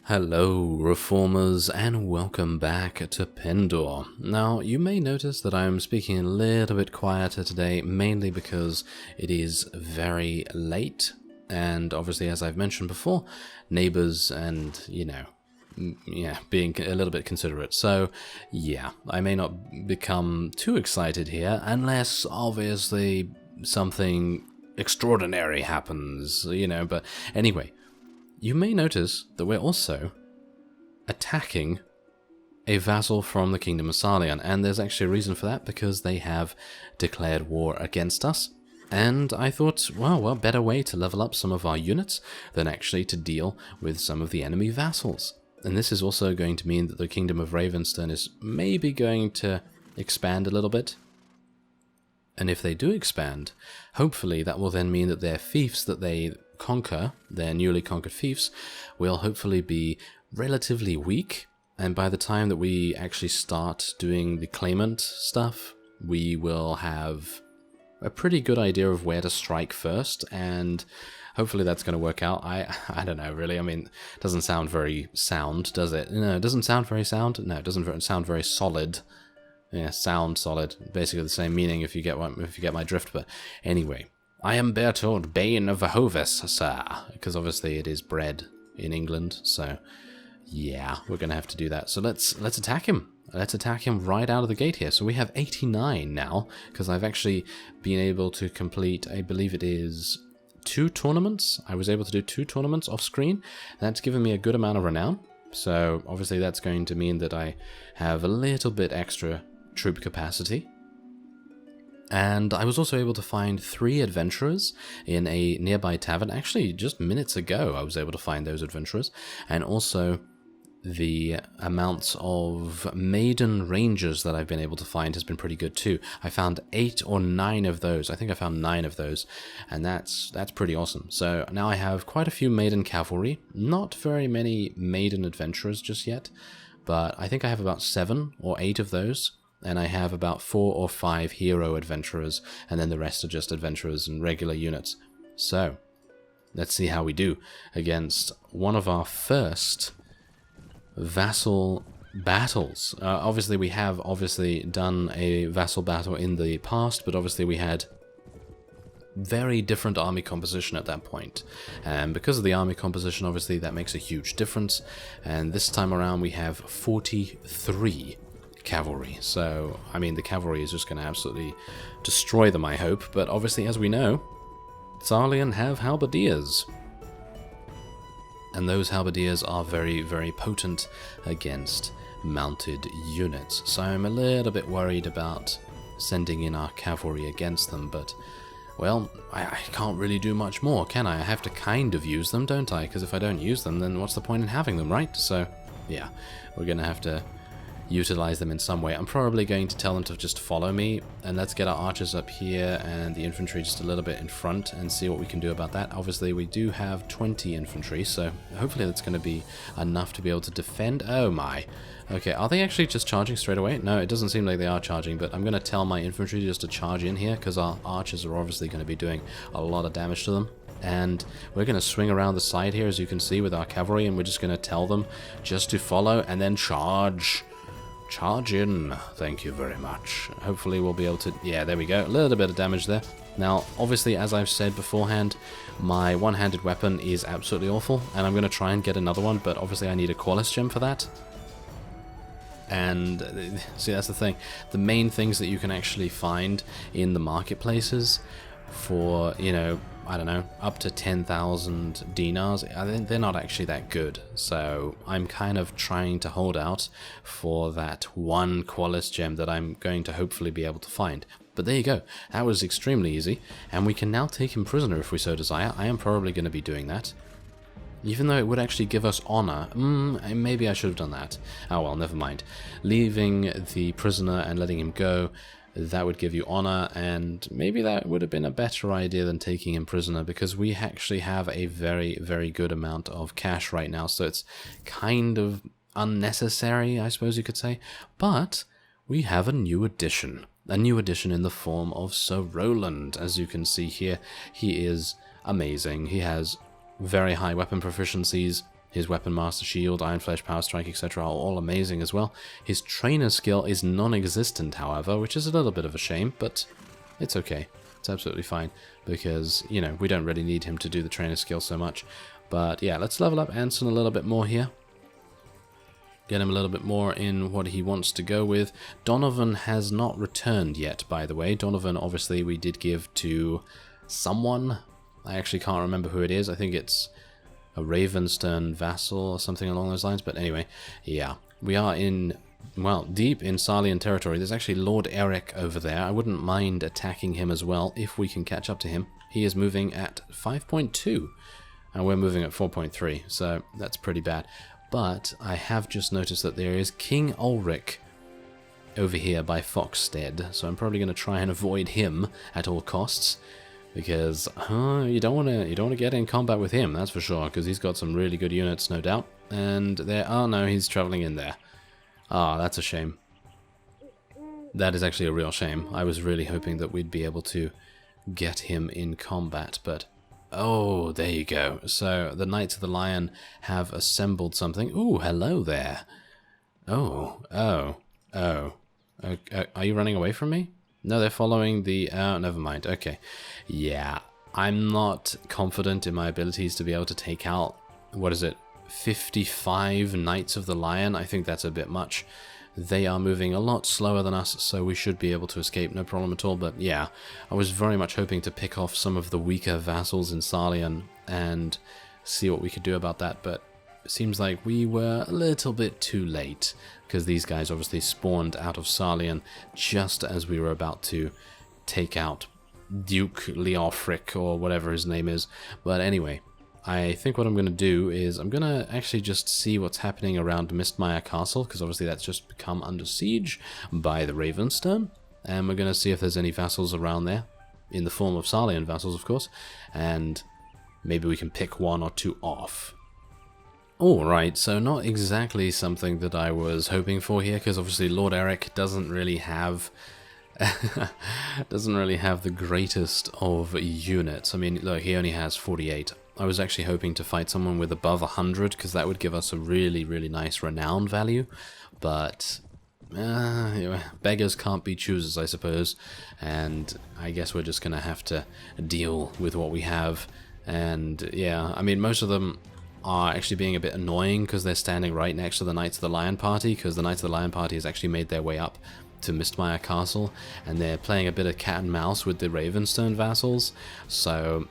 Hello Reformers and welcome back to Pendor. Now you may notice that I'm speaking a little bit quieter today, mainly because it is very late and obviously, as I've mentioned before, neighbors and, being a little bit considerate. So yeah, I may not become too excited here unless obviously something extraordinary happens, but anyway. You may notice that we're also attacking a vassal from the Kingdom of Sarleon, and there's actually a reason for that, because they have declared war against us. And I thought, well, what better way to level up some of our units than actually to deal with some of the enemy vassals. And this is also going to mean that the Kingdom of Ravenstern is maybe going to expand a little bit. And if they do expand, hopefully that will then mean that their fiefs that they conquer, their newly conquered fiefs, will hopefully be relatively weak, and by the time that we actually start doing the claimant stuff, we will have a pretty good idea of where to strike first, and hopefully that's going to work out. I don't know, really. I mean, it doesn't sound very sound, does it? No, it doesn't sound very sound. No, it doesn't sound very solid. Yeah, sound solid. Basically the same meaning if you get my drift. But anyway, I am Beartilde, Bane of Froese, sir, because obviously it is bred in England. So yeah, we're gonna have to do that. So let's attack him. Let's attack him right out of the gate here. So we have 89 now, because I've actually been able to complete, I believe it is 2 tournaments. I was able to do 2 tournaments off screen. That's given me a good amount of renown. So obviously that's going to mean that I have a little bit extra troop capacity. And I was also able to find 3 adventurers in a nearby tavern. Actually, just minutes ago I was able to find those adventurers. And also the amounts of maiden rangers that I've been able to find has been pretty good too. I found 8 or 9 of those. I think I found 9 of those, and that's pretty awesome. So now I have quite a few maiden cavalry. Not very many maiden adventurers just yet, but I think I have about 7 or 8 of those. And I have about 4 or 5 hero adventurers, and then the rest are just adventurers and regular units. So, let's see how we do against one of our first vassal battles. Obviously, we have done a vassal battle in the past, but obviously we had very different army composition at that point. And because of the army composition, obviously, that makes a huge difference. And this time around, we have 43 cavalry. So, I mean, the cavalry is just going to absolutely destroy them, I hope. But obviously, as we know, Sarleon have halberdiers. And those halberdiers are very, very potent against mounted units. So I'm a little bit worried about sending in our cavalry against them. But, well, I can't really do much more, can I? I have to kind of use them, don't I? Because if I don't use them, then what's the point in having them, right? So, yeah, we're going to have to utilize them in some way. I'm probably going to tell them to just follow me, and let's get our archers up here and the infantry just a little bit in front and see what we can do about that. Obviously we do have 20 infantry, so hopefully that's going to be enough to be able to defend. Oh my. Okay, are they actually just charging straight away? No, it doesn't seem like they are charging, but I'm going to tell my infantry just to charge in here, because our archers are obviously going to be doing a lot of damage to them. And we're going to swing around the side here, as you can see, with our cavalry, and we're just going to tell them just to follow and then charge. Charge in. Thank you very much. Hopefully we'll be able to... Yeah, there we go. A little bit of damage there. Now, obviously, as I've said beforehand, my one-handed weapon is absolutely awful, and I'm going to try and get another one, but obviously I need a Qualis gem for that. And, see, that's the thing. The main things that you can actually find in the marketplaces for, I don't know, up to 10,000 dinars, they're not actually that good. So I'm kind of trying to hold out for that one Qualis gem that I'm going to hopefully be able to find. But there you go. That was extremely easy. And we can now take him prisoner if we so desire. I am probably going to be doing that. Even though it would actually give us honor. Maybe I should have done that. Oh well, never mind. Leaving the prisoner and letting him go, that would give you honor, and maybe that would have been a better idea than taking him prisoner, because we actually have a very, very good amount of cash right now, so it's kind of unnecessary, I suppose you could say. But we have a new addition in the form of Sir Roland. As you can see here, he is amazing. He has very high weapon proficiencies. His Weapon Master Shield, Iron Flesh, Power Strike, etc. are all amazing as well. His Trainer skill is non-existent, however, which is a little bit of a shame, but it's okay. It's absolutely fine, because, you know, we don't really need him to do the Trainer skill so much. But yeah, let's level up Anson a little bit more here. Get him a little bit more in what he wants to go with. Donovan has not returned yet, by the way. Donovan, obviously, we did give to someone. I actually can't remember who it is. I think it's a Ravenstern vassal or something along those lines. But anyway, yeah. We are in, well, deep in Sarlian territory. There's actually Lord Eric over there. I wouldn't mind attacking him as well if we can catch up to him. He is moving at 5.2. And we're moving at 4.3. So that's pretty bad. But I have just noticed that there is King Ulrich over here by Foxstead, so I'm probably going to try and avoid him at all costs, because you don't want to get in combat with him, that's for sure, because he's got some really good units, no doubt. And there, oh no, he's traveling in there. Ah, that's a shame. That is actually a real shame. I was really hoping that we'd be able to get him in combat, but oh, there you go. So the Knights of the Lion have assembled something. Ooh, hello there. Oh. Are you running away from me? No, they're following the... never mind. Okay. Yeah, I'm not confident in my abilities to be able to take out, what is it, 55 Knights of the Lion. I think that's a bit much. They are moving a lot slower than us, so we should be able to escape, no problem at all. But yeah, I was very much hoping to pick off some of the weaker vassals in Sarlian and see what we could do about that, but it seems like we were a little bit too late, because these guys obviously spawned out of Sarlian just as we were about to take out Duke Leofric, or whatever his name is. But anyway, I think what I'm going to do is I'm going to actually just see what's happening around Mistmire Castle, because obviously that's just become under siege by the Ravenstern, and we're going to see if there's any vassals around there, in the form of Sarlian vassals, of course, and maybe we can pick one or two off. Alright, so not exactly something that I was hoping for here, because obviously Lord Eric doesn't really have the greatest of units. I mean, look, he only has 48. I was actually hoping to fight someone with above 100, because that would give us a really, really nice renown value. But beggars can't be choosers, I suppose. And I guess we're just going to have to deal with what we have. And yeah, I mean, most of them are actually being a bit annoying because they're standing right next to the Knights of the Lion Party, because the Knights of the Lion Party has actually made their way up to Mistmire Castle, and they're playing a bit of cat and mouse with the Ravenstern vassals. So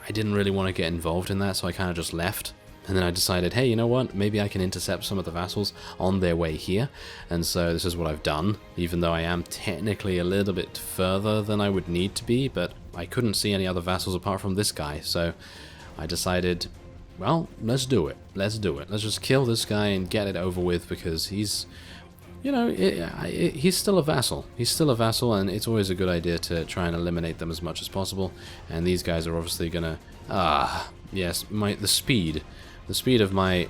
I didn't really want to get involved in that, so I kind of just left. And then I decided, hey, you know what, maybe I can intercept some of the vassals on their way here. And so this is what I've done, even though I am technically a little bit further than I would need to be, but I couldn't see any other vassals apart from this guy. So I decided, well, let's do it. Let's do it. Let's just kill this guy and get it over with, because he's, you know, he's still a vassal. He's still a vassal, and it's always a good idea to try and eliminate them as much as possible. And these guys are obviously gonna... yes, the speed of my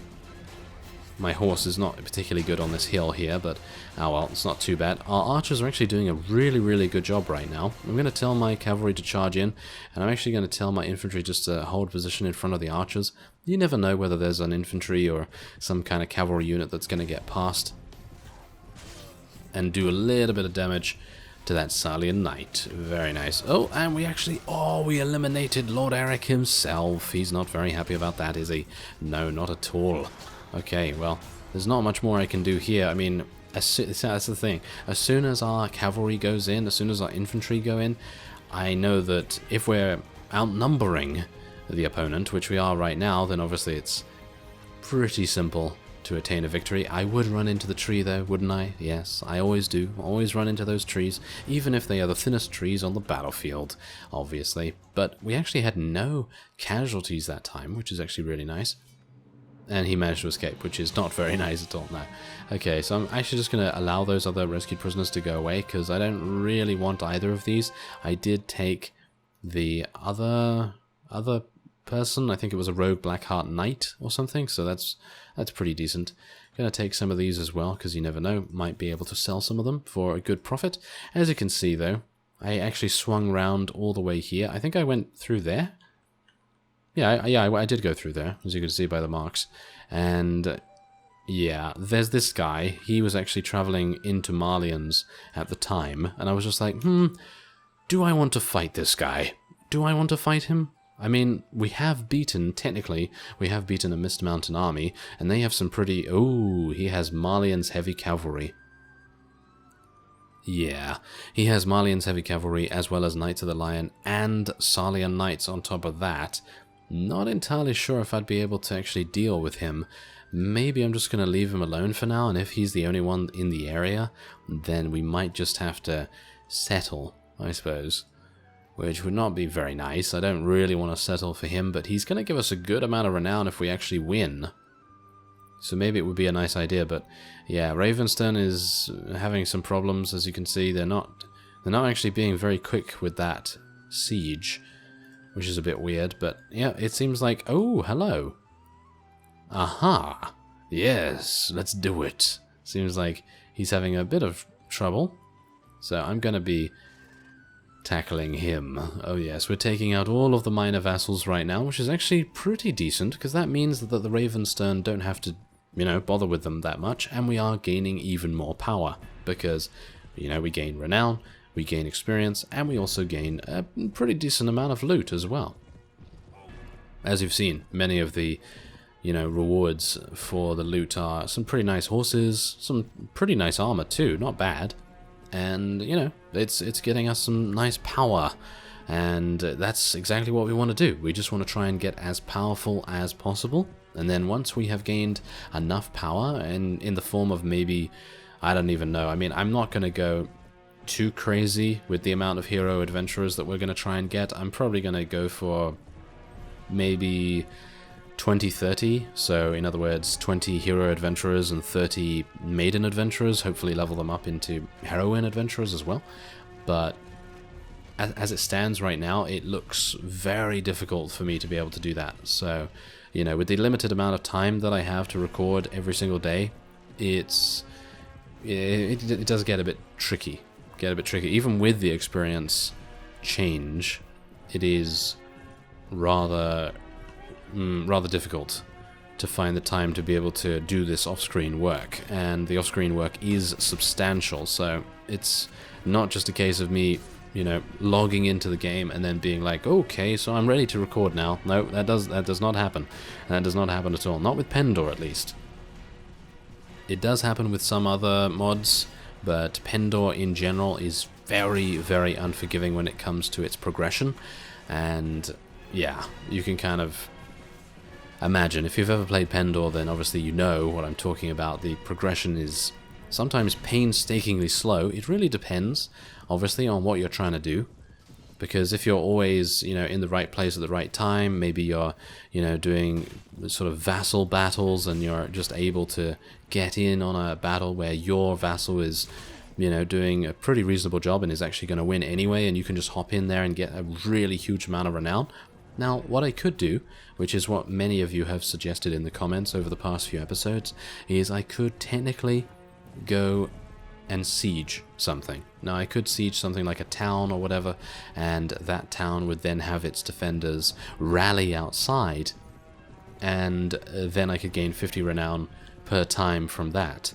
horse is not particularly good on this hill here, but oh well, it's not too bad. Our archers are actually doing a really, really good job right now. I'm going to tell my cavalry to charge in, and I'm actually going to tell my infantry just to hold position in front of the archers. You never know whether there's an infantry or some kind of cavalry unit that's going to get past and do a little bit of damage to that Sarlian knight. Very nice. Oh, and we eliminated Lord Eric himself. He's not very happy about that, is he? No, not at all. Okay, well, there's not much more I can do here. I mean, that's the thing. As soon as our cavalry goes in, as soon as our infantry go in, I know that if we're outnumbering the opponent, which we are right now, then obviously it's pretty simple to attain a victory. I would run into the tree though, wouldn't I? Yes, I always do. Always run into those trees, even if they are the thinnest trees on the battlefield, obviously. But we actually had no casualties that time, which is actually really nice. And he managed to escape, which is not very nice at all. No. Okay, so I'm actually just going to allow those other rescued prisoners to go away, because I don't really want either of these. I did take the other person. I think it was a rogue Blackheart Knight or something, so that's pretty decent. Gonna take some of these as well, because you never know, might be able to sell some of them for a good profit. As you can see though, I actually swung round all the way here. I think I went through there. Yeah, I did go through there, as you can see by the marks. And yeah, there's this guy. He was actually traveling into Marlians at the time, and I was just like, do I want to fight this guy? Do I want to fight him? I mean, technically, we have beaten a Mist Mountain army, and they have some pretty... Oh, he has Marlian's heavy cavalry. Yeah, he has Marlian's heavy cavalry, as well as Knights of the Lion, and Sarlian Knights on top of that. Not entirely sure if I'd be able to actually deal with him. Maybe I'm just going to leave him alone for now, and if he's the only one in the area, then we might just have to settle, I suppose. Which would not be very nice. I don't really want to settle for him, but he's going to give us a good amount of renown if we actually win. So maybe it would be a nice idea, but yeah, Ravenstern is having some problems, as you can see. They're not actually being very quick with that siege, which is a bit weird, but yeah, it seems like... Oh, hello. Aha. Yes, let's do it. Seems like he's having a bit of trouble, so I'm going to be tackling him. Oh yes, we're taking out all of the minor vassals right now, which is actually pretty decent, because that means that the Ravenstern don't have to, bother with them that much, and we are gaining even more power, because, we gain renown, we gain experience, and we also gain a pretty decent amount of loot as well. As you've seen, many of the, rewards for the loot are some pretty nice horses, some pretty nice armor too, not bad. And, it's getting us some nice power, and that's exactly what we want to do. We just want to try and get as powerful as possible, and then once we have gained enough power, and in the form of maybe, I don't even know, I mean, I'm not going to go too crazy with the amount of hero adventurers that we're going to try and get. I'm probably going to go for maybe 20-30, so in other words 20 hero adventurers and 30 maiden adventurers, hopefully level them up into heroine adventurers as well. But as it stands right now, it looks very difficult for me to be able to do that. So, with the limited amount of time that I have to record every single day, it does get a bit tricky. Even with the experience change, it is rather difficult to find the time to be able to do this off-screen work, and the off-screen work is substantial, so it's not just a case of me, logging into the game and then being like, okay, so I'm ready to record now. No, that does not happen. That does not happen at all. Not with Pendor, at least. It does happen with some other mods, but Pendor in general is very, very unforgiving when it comes to its progression, and yeah, you can kind of imagine, if you've ever played Pendor, then obviously you know what I'm talking about. The progression is sometimes painstakingly slow. It really depends, obviously, on what you're trying to do. Because if you're always, in the right place at the right time, maybe you're, doing sort of vassal battles, and you're just able to get in on a battle where your vassal is, doing a pretty reasonable job and is actually going to win anyway, and you can just hop in there and get a really huge amount of renown. Now, what I could do, which is what many of you have suggested in the comments over the past few episodes, is I could technically go and siege something. Now, I could siege something like a town or whatever, and that town would then have its defenders rally outside, and then I could gain 50 renown per time from that.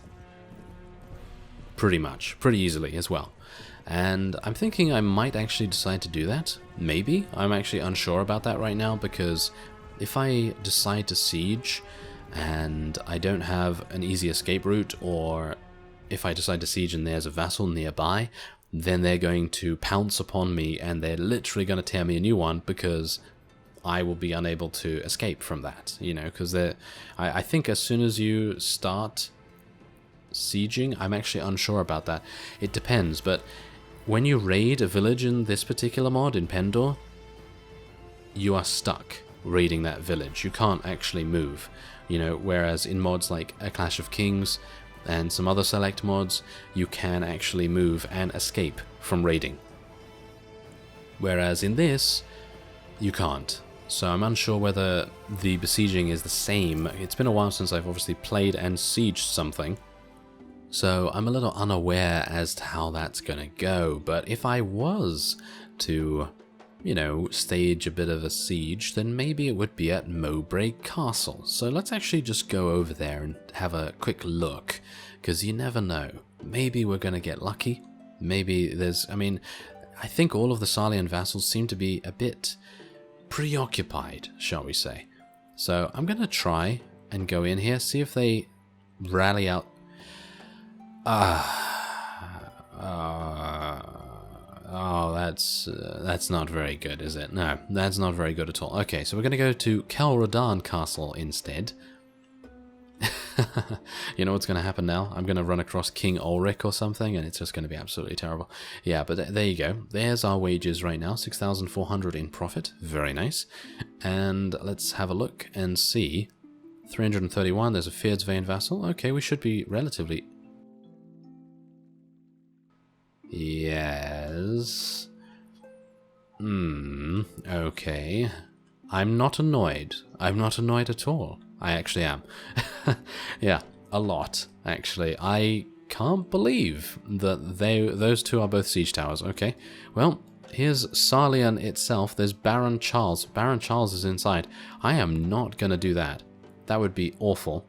Pretty easily as well. And I'm thinking I might actually decide to do that. Maybe. I'm actually unsure about that right now, because if I decide to siege and I don't have an easy escape route, or if I decide to siege and there's a vassal nearby, then they're going to pounce upon me and they're literally going to tear me a new one, because I will be unable to escape from that, because I think as soon as you start sieging, I'm actually unsure about that. It depends, but when you raid a village in this particular mod, in Pendor, you are stuck raiding that village. You can't actually move, whereas in mods like A Clash of Kings and some other select mods, you can actually move and escape from raiding. Whereas in this, you can't. So I'm unsure whether the besieging is the same. It's been a while since I've obviously played and sieged something, so I'm a little unaware as to how that's going to go. But if I was to you know, stage a bit of a siege, then maybe it would be at Mowbray Castle. So let's actually just go over there and have a quick look, because you never know. Maybe we're going to get lucky. Maybe there's, I mean, I think all of the Sarlian vassals seem to be a bit preoccupied, shall we say. So I'm going to try and go in here, see if they rally out. Oh, that's not very good, is it? No, that's not very good at all. Okay, so we're going to go to Kelradan Castle instead. You know what's going to happen now? I'm going to run across King Ulrich or something, and it's just going to be absolutely terrible. Yeah, but there you go. There's our wages right now, 6,400 in profit. Very nice. And let's have a look and see. 331, there's a Fyrdsvein vassal. Okay, we should be relatively... Yes. Okay. I'm not annoyed. I'm not annoyed at all. I actually am. Yeah, a lot, actually. I can't believe that those two are both siege towers. Okay, well, here's Sarlian itself. There's Baron Charles. Baron Charles is inside. I am not going to do that. That would be awful.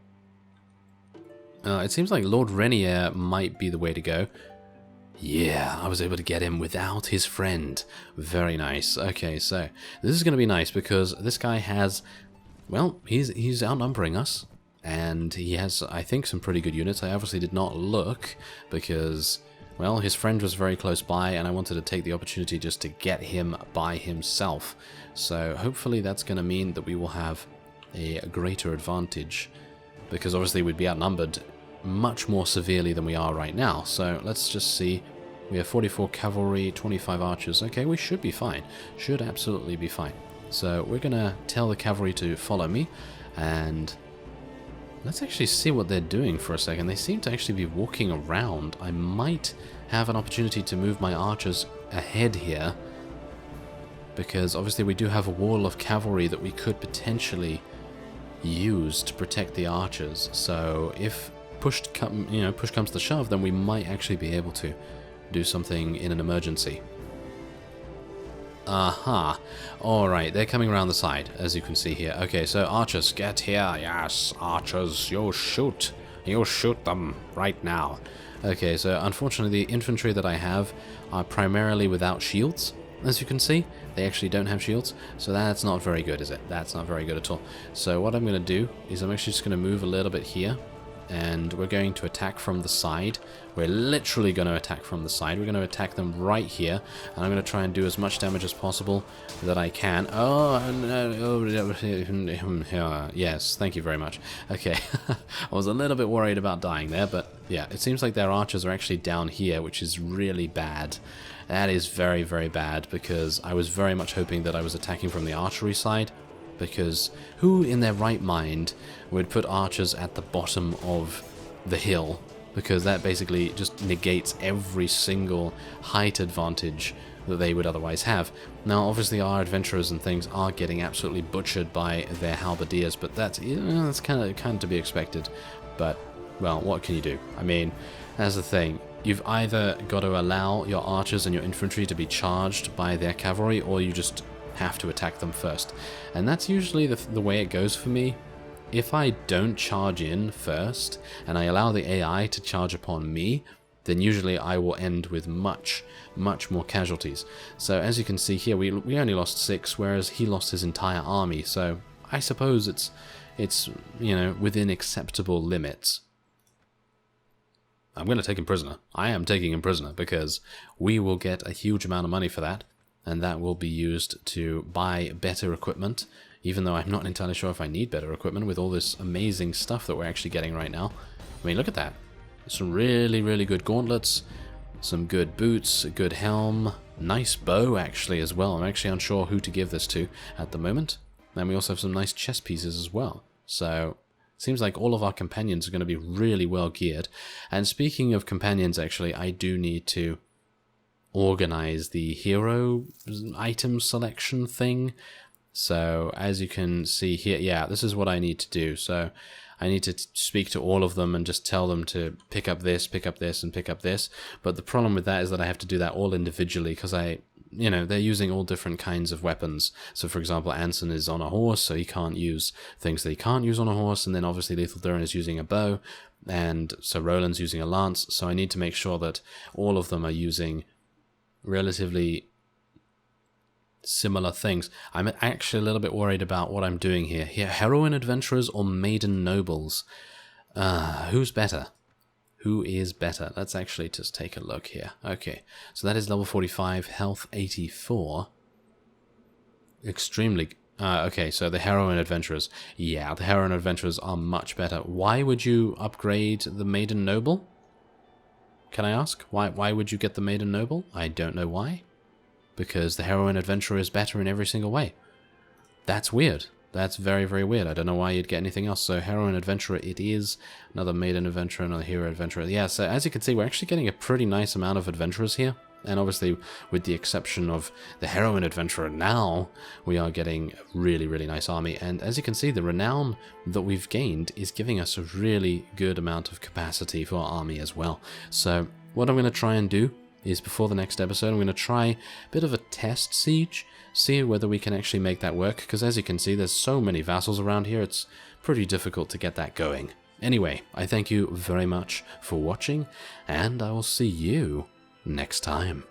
It seems like Lord Renier might be the way to go. Yeah, I was able to get him without his friend. Very nice. Okay, so this is going to be nice because this guy has... Well, he's outnumbering us, and he has, I think, some pretty good units. I obviously did not look because, well, his friend was very close by, and I wanted to take the opportunity just to get him by himself. So hopefully that's going to mean that we will have a greater advantage, because obviously we'd be outnumbered much more severely than we are right now. So let's just see. We have 44 cavalry, 25 archers. Okay, we should be fine. Should absolutely be fine. So we're going to tell the cavalry to follow me, and let's actually see what they're doing for a second. They seem to actually be walking around. I might have an opportunity to move my archers ahead here, because obviously we do have a wall of cavalry that we could potentially use to protect the archers. So if push comes to shove, then we might actually be able to do something in an emergency. Aha. Alright, they're coming around the side, as you can see here. Okay, so archers, get here. Yes, archers, you shoot. You shoot them right now. Okay, so unfortunately the infantry that I have are primarily without shields. As you can see, they actually don't have shields, so that's not very good, is it? That's not very good at all. So what I'm going to do is I'm actually just going to move a little bit here, and we're going to attack from the side. We're literally going to attack from the side. We're going to attack them right here, and I'm going to try and do as much damage as possible that I can. Yes, thank you very much. Okay, I was a little bit worried about dying there, but yeah, it seems like their archers are actually down here, which is really bad. That is very, very bad, because I was very much hoping that I was attacking from the archery side, because who in their right mind would put archers at the bottom of the hill? Because that basically just negates every single height advantage that they would otherwise have. Now, obviously, our adventurers and things are getting absolutely butchered by their halberdiers, but that's kind of to be expected. But, well, what can you do? I mean, that's the thing. You've either got to allow your archers and your infantry to be charged by their cavalry, or you just have to attack them first. And that's usually the way it goes for me. If I don't charge in first, and I allow the AI to charge upon me, then usually I will end with much, much more casualties. So as you can see here, we only lost 6, whereas he lost his entire army. So I suppose it's you know, within acceptable limits. I'm going to take him prisoner. I am taking him prisoner, because we will get a huge amount of money for that, and that will be used to buy better equipment, even though I'm not entirely sure if I need better equipment with all this amazing stuff that we're actually getting right now. I mean, look at that. Some really, really good gauntlets, some good boots, a good helm, nice bow actually as well. I'm actually unsure who to give this to at the moment. And we also have some nice chest pieces as well. So seems like all of our companions are going to be really well geared. And speaking of companions, actually, I do need to organize the hero item selection thing. So as you can see here, yeah, this is what I need to do. So I need to speak to all of them and just tell them to pick up this, and pick up this. But the problem with that is that I have to do that all individually, because you know, they're using all different kinds of weapons. So, for example, Anson is on a horse, so he can't use things that he can't use on a horse, and then obviously Lethal Durin is using a bow, and so Roland's using a lance, so I need to make sure that all of them are using relatively similar things. I'm actually a little bit worried about what I'm doing here. Heroine adventurers or maiden nobles? Who's better? Who is better? Let's actually just take a look here. Okay, so that is level 45, health 84. Extremely... okay, so the heroine adventurers. Yeah, the heroine adventurers are much better. Why would you upgrade the maiden noble? Can I ask? Why would you get the maiden noble? I don't know why. Because the heroine adventurer is better in every single way. That's weird. That's very, very weird. I don't know why you'd get anything else. So heroine adventurer it is. Another maiden adventurer, another hero adventurer. Yeah, so as you can see, we're actually getting a pretty nice amount of adventurers here. And obviously, with the exception of the heroine adventurer now, we are getting a really, really nice army. And as you can see, the renown that we've gained is giving us a really good amount of capacity for our army as well. So what I'm going to try and do is before the next episode, I'm going to try a bit of a test siege, see whether we can actually make that work, because as you can see, there's so many vassals around here, it's pretty difficult to get that going. Anyway, I thank you very much for watching, and I will see you next time.